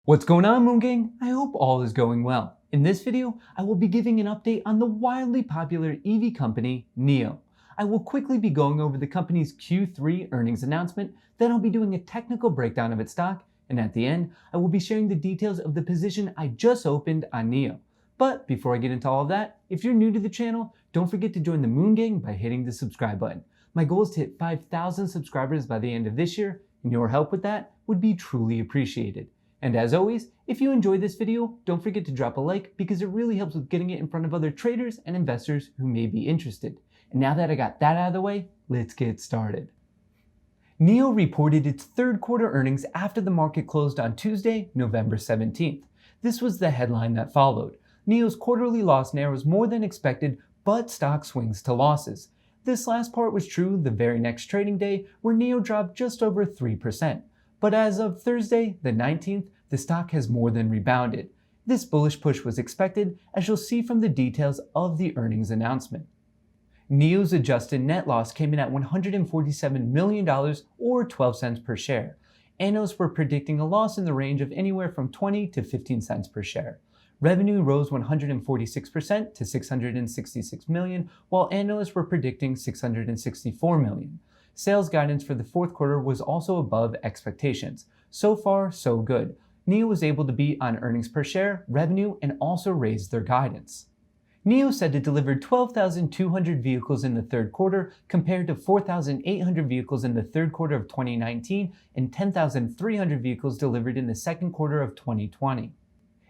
What's going on, Moon Gang? I hope all is going well. In this video, I will be giving an update on the wildly popular EV company, NIO. I will quickly be going over the company's Q3 earnings announcement, then I'll be doing a technical breakdown of its stock, and at the end, I will be sharing the details of the position I just opened on NIO. But before I get into all of that, if you're new to the channel, don't forget to join the Moon Gang by hitting the subscribe button. My goal is to hit 5,000 subscribers by the end of this year, and your help with that would be truly appreciated. And as always, if you enjoyed this video, don't forget to drop a like because it really helps with getting it in front of other traders and investors who may be interested. And now that I got that out of the way, let's get started. NIO reported its third quarter earnings after the market closed on Tuesday, November 17th. This was the headline that followed. NIO's quarterly loss narrows more than expected, but stock swings to losses. This last part was true the very next trading day, where NIO dropped just over 3%. But as of Thursday, the 19th, the stock has more than rebounded. This bullish push was expected, as you'll see from the details of the earnings announcement. NIO's adjusted net loss came in at $147 million or 12 cents per share. Analysts were predicting a loss in the range of anywhere from 20 to 15 cents per share. Revenue rose 146% to $666 million, while analysts were predicting $664 million. Sales guidance for the fourth quarter was also above expectations. So far, so good. NIO was able to beat on earnings per share, revenue, and also raise their guidance. NIO said it delivered 12,200 vehicles in the third quarter compared to 4,800 vehicles in the third quarter of 2019 and 10,300 vehicles delivered in the second quarter of 2020.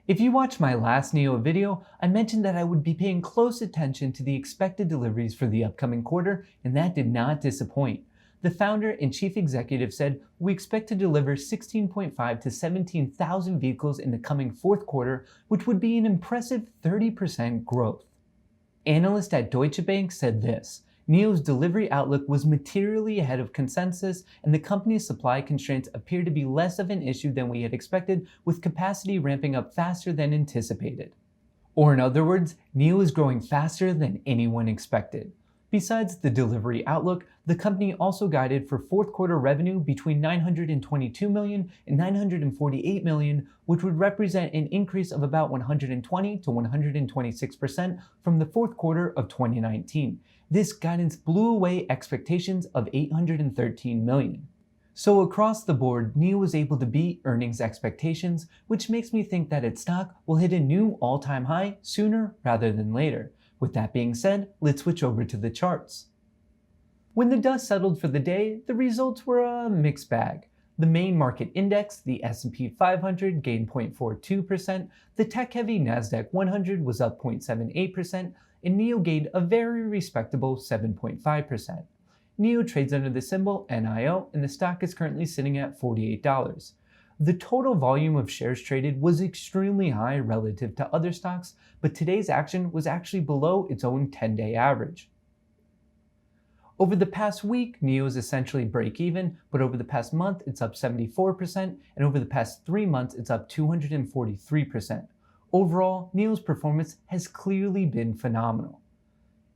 If you watched my last NIO video, I mentioned that I would be paying close attention to the expected deliveries for the upcoming quarter, and that did not disappoint. The founder and chief executive said, "We expect to deliver 16.5 to 17,000 vehicles in the coming fourth quarter, which would be an impressive 30% growth." Analyst at Deutsche Bank said this, "NIO's delivery outlook was materially ahead of consensus, and the company's supply constraints appear to be less of an issue than we had expected, with capacity ramping up faster than anticipated." Or in other words, NIO is growing faster than anyone expected. Besides the delivery outlook, the company also guided for fourth quarter revenue between $922 million and $948 million, which would represent an increase of about 120 to 126% from the fourth quarter of 2019. This guidance blew away expectations of $813 million. So across the board, NIO was able to beat earnings expectations, which makes me think that its stock will hit a new all-time high sooner rather than later. With that being said, let's switch over to the charts. When the dust settled for the day, the results were a mixed bag. The main market index, the S&P 500, gained 0.42%, the tech-heavy NASDAQ 100 was up 0.78%, and NIO gained a very respectable 7.5%. NIO trades under the symbol NIO, and the stock is currently sitting at $48. The total volume of shares traded was extremely high relative to other stocks, but today's action was actually below its own 10-day average. Over the past week, NIO is essentially break even, but over the past month, it's up 74%, and over the past 3 months, it's up 243%. Overall, NIO's performance has clearly been phenomenal.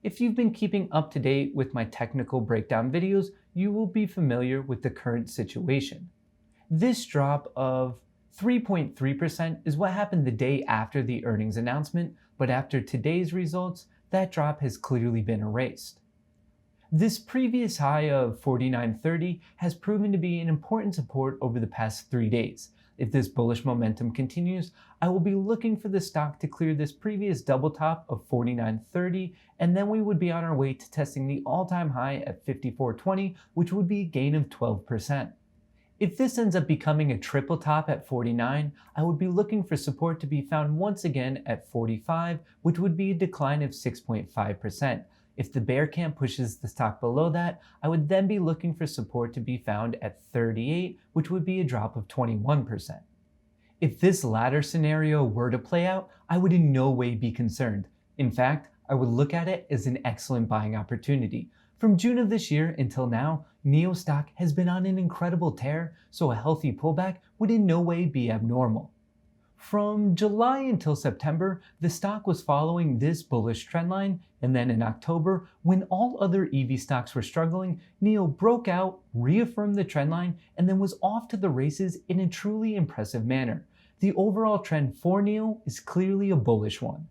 If you've been keeping up to date with my technical breakdown videos, you will be familiar with the current situation. This drop of 3.3% is what happened the day after the earnings announcement, but after today's results, that drop has clearly been erased. This previous high of 49.30 has proven to be an important support over the past 3 days. If this bullish momentum continues, I will be looking for the stock to clear this previous double top of 49.30, and then we would be on our way to testing the all-time high at 54.20, which would be a gain of 12%. If this ends up becoming a triple top at 49, I would be looking for support to be found once again at 45, which would be a decline of 6.5%. If the bear camp pushes the stock below that, I would then be looking for support to be found at 38, which would be a drop of 21%. If this latter scenario were to play out, I would in no way be concerned. In fact, I would look at it as an excellent buying opportunity. From June of this year until now, NIO stock has been on an incredible tear, so a healthy pullback would in no way be abnormal. From July until September, the stock was following this bullish trendline, and then in October, when all other EV stocks were struggling, NIO broke out, reaffirmed the trendline, and then was off to the races in a truly impressive manner. the overall trend for NIO is clearly a bullish one.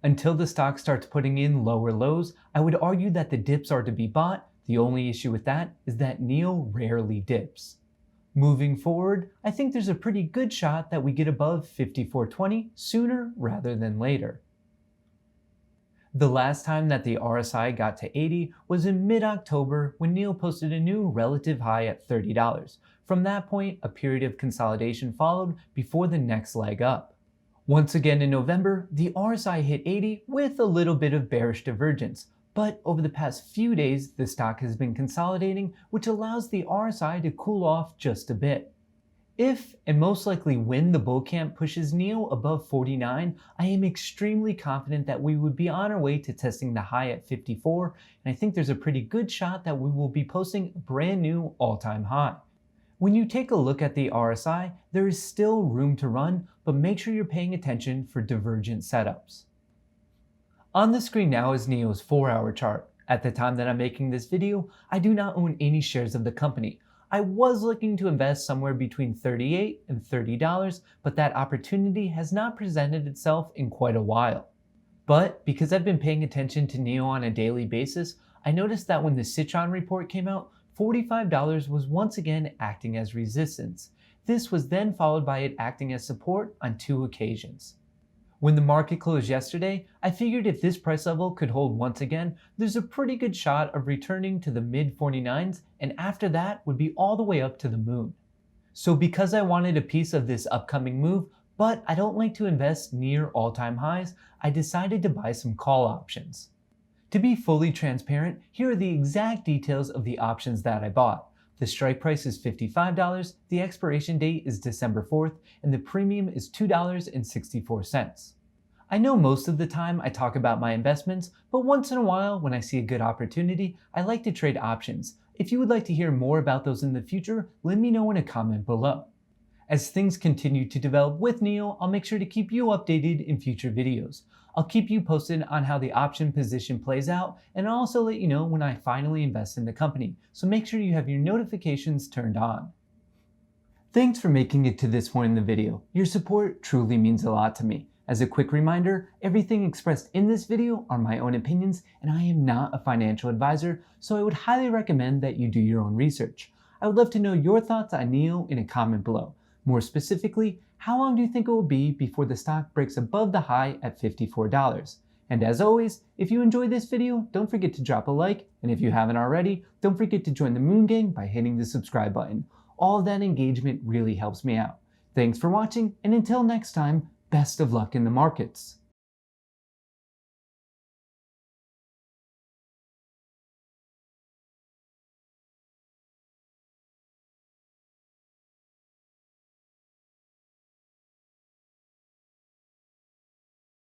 Until the stock starts putting in lower lows, I would argue that the dips are to be bought. The only issue with that is that NIO rarely dips. Moving forward, I think there's a pretty good shot that we get above 54.20 sooner rather than later. The last time that the RSI got to 80 was in mid-October when NIO posted a new relative high at $30. From that point, a period of consolidation followed before the next leg up. Once again in November, the RSI hit 80 with a little bit of bearish divergence, but over the past few days, the stock has been consolidating, which allows the RSI to cool off just a bit. If, and most likely when, the bull camp pushes NIO above 49, I am extremely confident that we would be on our way to testing the high at 54, and I think there's a pretty good shot that we will be posting a brand new all-time high. When you take a look at the RSI, there is still room to run, but make sure you're paying attention for divergent setups. On the screen now is NIO's 4-hour chart. At the time that I'm making this video, I do not own any shares of the company. I was looking to invest somewhere between $38 and $30, but that opportunity has not presented itself in quite a while. But because I've been paying attention to NIO on a daily basis, I noticed that when the Citron report came out, $45 was once again acting as resistance. This was then followed by it acting as support on 2 occasions. When the market closed yesterday, I figured if this price level could hold once again, there's a pretty good shot of returning to the mid-49s, and after that would be all the way up to the moon. So because I wanted a piece of this upcoming move, but I don't like to invest near all-time highs, I decided to buy some call options. To be fully transparent, here are the exact details of the options that I bought. The strike price is $55, the expiration date is December 4th, and the premium is $2.64. I know most of the time I talk about my investments, but once in a while when I see a good opportunity, I like to trade options. If you would like to hear more about those in the future, let me know in a comment below. As things continue to develop with NIO, I'll make sure to keep you updated in future videos. I'll keep you posted on how the option position plays out, and I'll also let you know when I finally invest in the company, so make sure you have your notifications turned on. Thanks for making it to this point in the video. Your support truly means a lot to me. As a quick reminder, everything expressed in this video are my own opinions, and I am not a financial advisor, so I would highly recommend that you do your own research. I would love to know your thoughts on NIO in a comment below. More specifically, how long do you think it will be before the stock breaks above the high at $54? And as always, if you enjoyed this video, don't forget to drop a like, and if you haven't already, don't forget to join the Moon Gang by hitting the subscribe button. All of that engagement really helps me out. Thanks for watching, and until next time, best of luck in the markets.